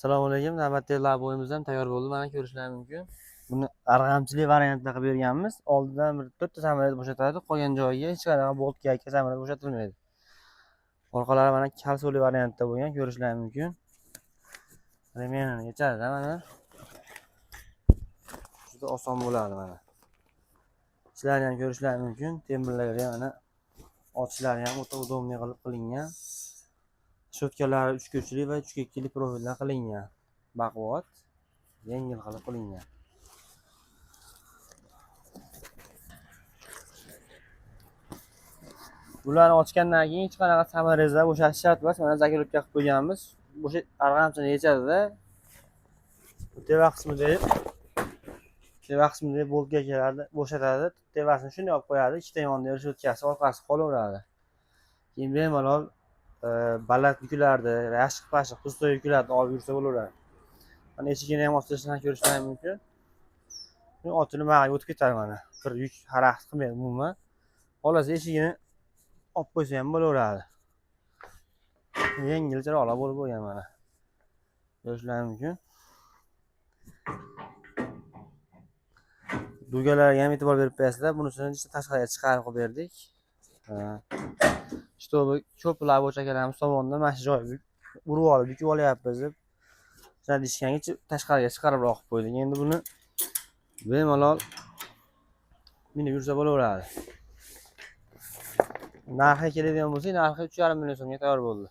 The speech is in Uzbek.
Assalomu alaykum. Navbatdagi laboyimiz ham tayyor bo'ldi. Mana ko'rishlaringiz mumkin. Buni arg'amchili variantida qilib berganmiz. Oldidan bir 4 ta samolyot bo'shatadi, qolgan joyiga hech qanaqa boltga yakka samolyot bo'shatilmaydi. Orqalari mana kalsoli variantda bo'lgan, ko'rishlaringiz mumkin. Remenini yechadi mana. Juda oson bo'ladi mana. Ishlarini ham ko'rishlaringiz mumkin. Temberlari mana ochishlari ham o'ta udobniy qilib qilingan. Shotkalari 3 ko'chli va 3 kekkili profildan qilingan. Baquvvat, yengil qilib qilingan. Bularni ochgandan keyin hech qanaqa samarangizda bo'shatish shart emas. Mana zakirovka qilib qo'yganmiz. Bo'sha arg'amchini yechadi-da. Teva qismida boltga keladi, bo'shatadi. Tevasini shunday olib qo'yadi. Ikkita yonida reshotkasi, orqasi qolaveradi. Keyin bemalol baland yuklarni, yashiq-pashiq, pusto yuklarni olib yursa bo'laveradi. Mana eshigini ham ochishdan ko'rishlaringiz mumkin. Buni ochilib ma'ga o'tib ketadi mana. Bir yuk xarakter qilmaydi umuman. Xolasa eshigini olib qo'ysa ham bo'laveradi. Yengil chiroqli bo'lib qo'ygan mana. Ko'rishlaringiz mumkin. Dugalarga ham e'tibor berib qo'yasizlar. Bunisini tashqariga chiqarib qo'yib berdik. Shtobi ko'p labochakalarimiz tomonidan mana shu joyga urib olib, yukib olyapmiz deb deyishgancha tashqariga chiqaribroq qilib qo'ydik. Endi buni bemalol minib yursa bo'laveradi. Narxi keladigan bo'lsa, narxi 3,5 million so'mga tayyor bo'ldi.